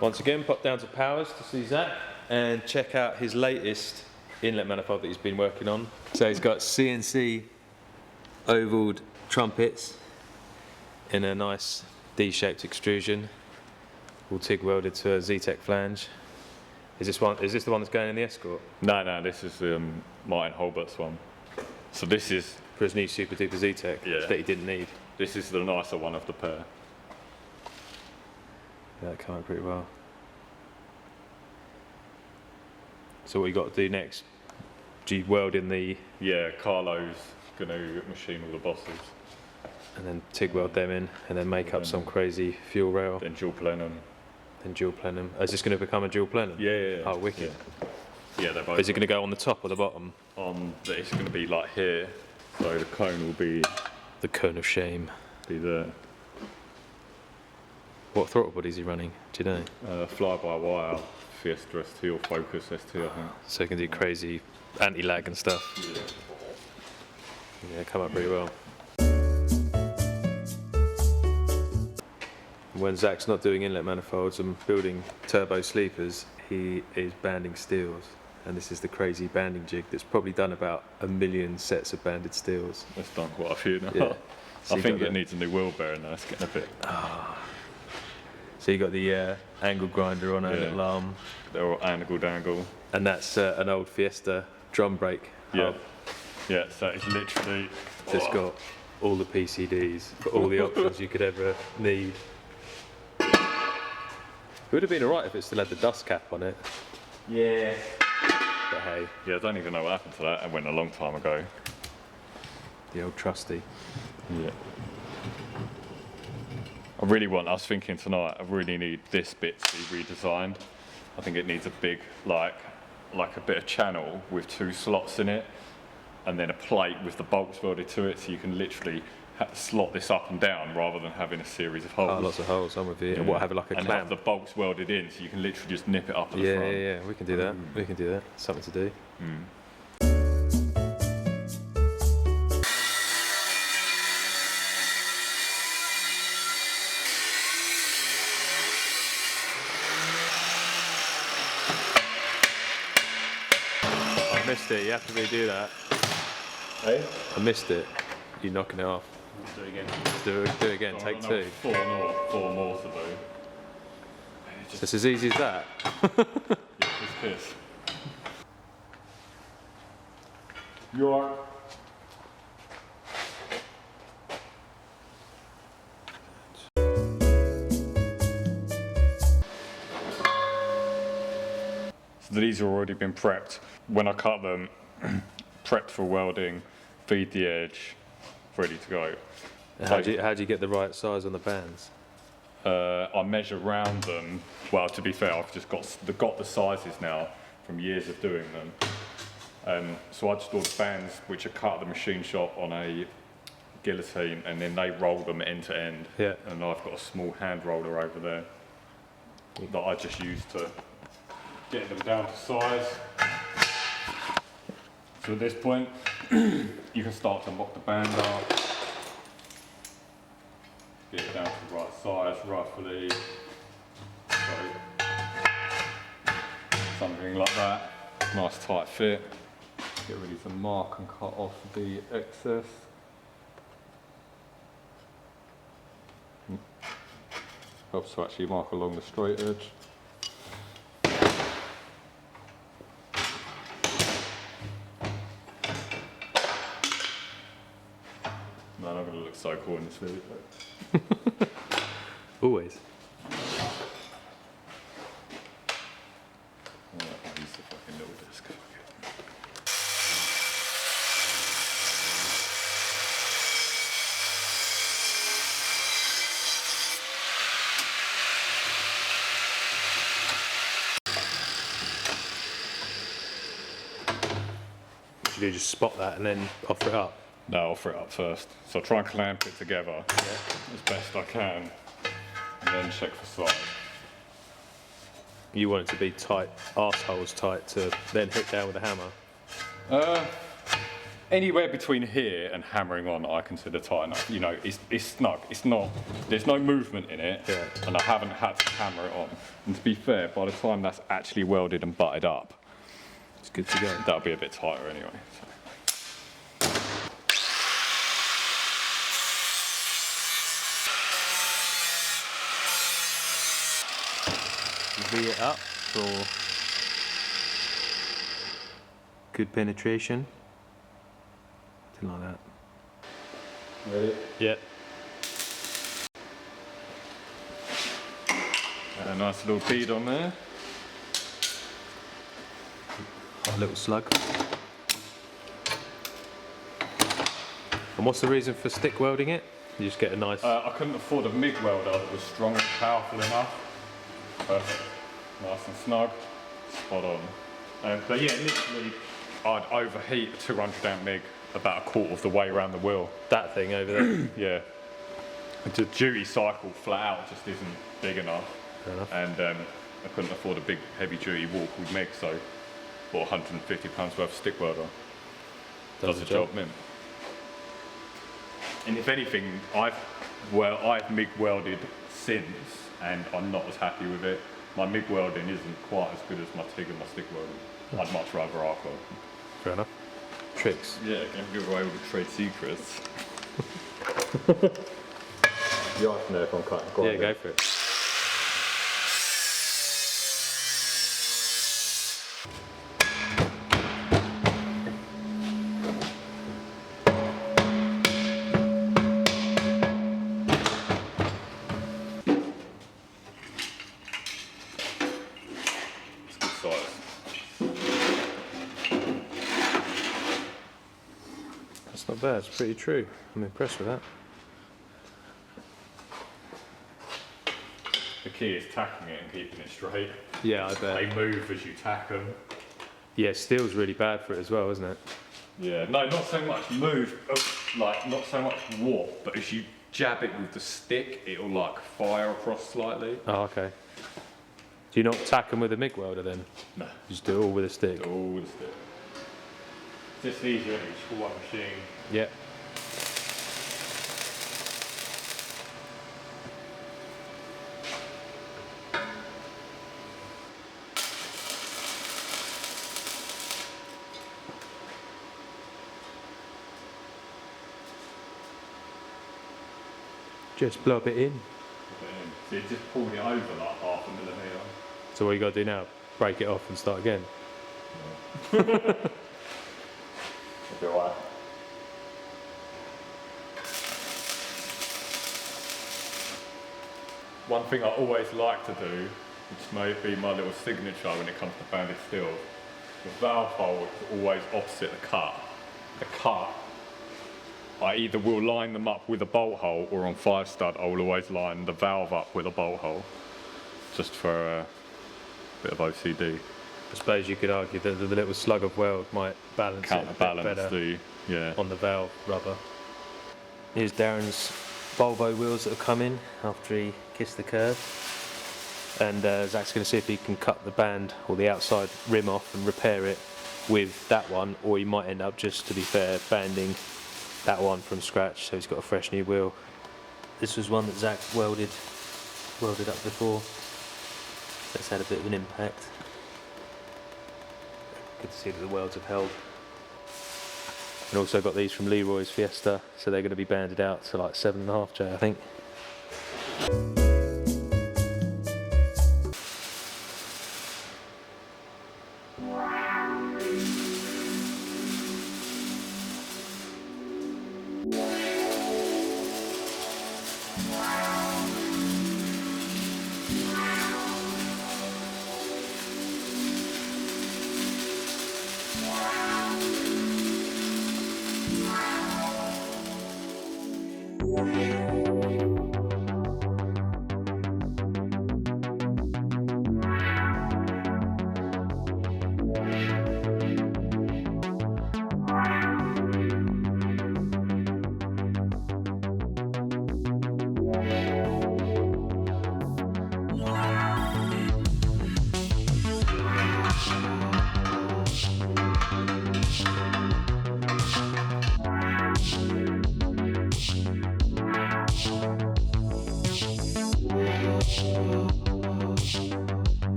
Once again, pop down to Powers to see Zach and check out his latest inlet manifold that he's been working on. So he's got CNC ovaled trumpets in a nice D-shaped extrusion, all TIG welded to a ZTEC flange. Is this the one that's going in the Escort? No, this is Martin Holbert's one. So this is for his new Super Duper ZTEC that he didn't need. This is the nicer one of the pair. Yeah, that came out pretty well. So what you got to do next? Do you weld in the... Yeah, Carlo's going to machine all the bosses. And then TIG weld them in, and then make up some crazy fuel rail. Then dual plenum. Then dual plenum. Is this going to become a dual plenum? Yeah. Oh, wicked. Yeah, they're both. Is it going to go on the top or the bottom? It's going to be like here. So the cone will be... The cone of shame. Be there. What throttle body is he running? Do you know? Fly-by-wire Fiesta ST or Focus ST, I think. So he can do crazy anti-lag and stuff. Yeah, come up pretty well. When Zach's not doing inlet manifolds and building turbo sleepers, he is banding steels. And this is the crazy banding jig that's probably done about 1 million sets of banded steels. It's done quite a few now. Yeah. So I think it needs a new wheel bearing now, it's getting a bit... So you got the angle grinder on a little arm. They're all angle. And that's an old Fiesta drum brake hub. Yeah, so it's literally... It's got all the PCDs for all the options you could ever need. It would have been alright if it still had the dust cap on it. Yeah. But hey. Yeah, I don't even know what happened to that. It went a long time ago. The old trusty. Yeah. I was thinking tonight, I really need this bit to be redesigned. I think it needs a big, like a bit of channel with 2 slots in it, and then a plate with the bolts welded to it, so you can literally slot this up and down rather than having a series of holes. Oh, lots of holes, I'm with you. And what, have it like a and clamp? have the bolts welded in, so you can literally just nip it up at the front. Yeah, we can do that. We can do that. Something to do. I missed it. You have to redo that. Hey? I missed it. You're knocking it off. Do it again. Do it again. So Take 2. 4 more to do. So it's as easy as that. Just piss. You are. So these have already been prepped. When I cut them, prepped for welding, feed the edge, ready to go. How do you get the right size on the bands? I measure round them. Well, to be fair, I've just got the sizes now from years of doing them. So I just ordered bands which are cut at the machine shop on a guillotine, and then they roll them end to end. Yeah. And I've got a small hand roller over there that I just use to get them down to size. So at this point, you can start to mock the band up. Get it down to the right size, roughly. So, something like that. Nice tight fit. Get ready to mark and cut off the excess. Helps to actually mark along the straight edge. Man, I'm going to look so cool in this video. Always. I'll use the fucking little disc. Should you just spot that and then offer it up? No, I'll offer it up first. So I'll try and clamp it together as best I can, and then check for size. You want it to be tight, arseholes tight, to then hit down with a hammer? anywhere between here and hammering on, I consider tight enough. You know, it's snug. It's not. There's no movement in it, Yeah. and I haven't had to hammer it on. And to be fair, by the time that's actually welded and butted up, It's good to go. that'll be a bit tighter anyway. So. V it up for good penetration. Something like that. Ready? Yeah. A nice little bead on there. A little slug. And what's the reason for stick welding it? You just get a nice... I couldn't afford a MIG welder that was strong and powerful enough. Perfect. Nice and snug. Spot on. But yeah, literally, I'd overheat a 200 amp MIG about a quarter of the way around the wheel. that thing over there. Yeah. The duty cycle flat out just isn't big enough. Fair enough. And I couldn't afford a big heavy duty wall-cooled MIG, so bought £150 worth of stick welder. Does the job, mint. And if anything, I've MIG welded since, and I'm not as happy with it. My MIG welding isn't quite as good as my TIG and my stick welding. I'd much rather arc weld. Fair enough. Tricks. Yeah, can give away all the trade secrets. You ask me if I'm cutting. Yeah, go for it. It's good size. That's not bad. It's pretty true. I'm impressed with that. The key is tacking it and keeping it straight. Yeah, I They bet. move as you tack them. Yeah, steel's really bad for it as well, isn't it? Yeah, no, not so much move, like not so much warp, but as you jab it with the stick, it'll like fire across slightly. Oh, okay. Do you not tack them with a MIG welder then? No, You just do it all with a stick? all the stick. Just easier when you pull one machine. Yeah. Just blob it in. So you just pulled it over like half a millimetre. So what you got to do now? Break it off and start again. It'll be alright. One thing I always like to do, which may be my little signature when it comes to banded steel, the valve hole is always opposite the cut. The cut, I either will line them up with a bolt hole, or on 5 stud I will always line the valve up with a bolt hole, just for a bit of OCD. I suppose you could argue that the little slug of weld might balance it a bit Counterbalance better the, yeah. on the valve rubber. Here's Darren's Volvo wheels that have come in after he kissed the curb. And Zach's going to see if he can cut the band or the outside rim off and repair it with that one, or he might end up, just to be fair, banding that one from scratch, so he's got a fresh new wheel. This was one that Zach welded up before. That's had a bit of an impact. Good to see that the welds have held. And also got these from Leroy's Fiesta, so they're going to be banded out to like 7.5J, I think.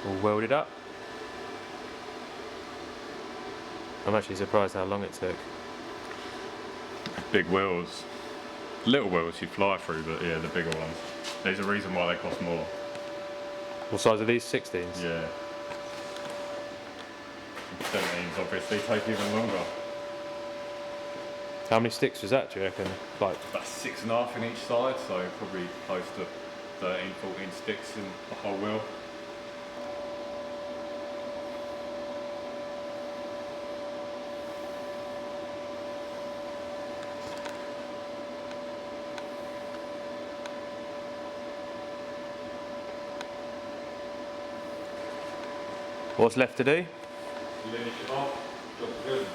All welded up. I'm actually surprised how long it took. Big wheels. Little wheels you fly through, but yeah, the bigger ones. There's a reason why they cost more. What size are these? 16s? Yeah. 17s obviously take even longer. How many sticks was that, do you reckon? Like, About 6.5 in each side, so probably close to 13, 14 sticks in the whole wheel. what's left to do? Finish it off, job's good.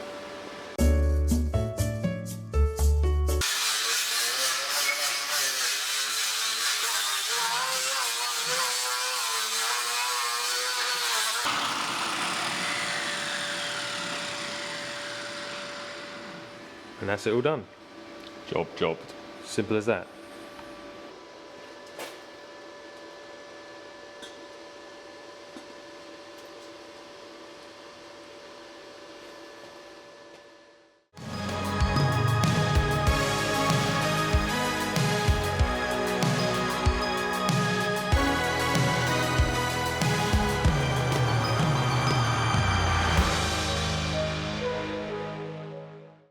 And that's it all done. Jobbed. Simple as that.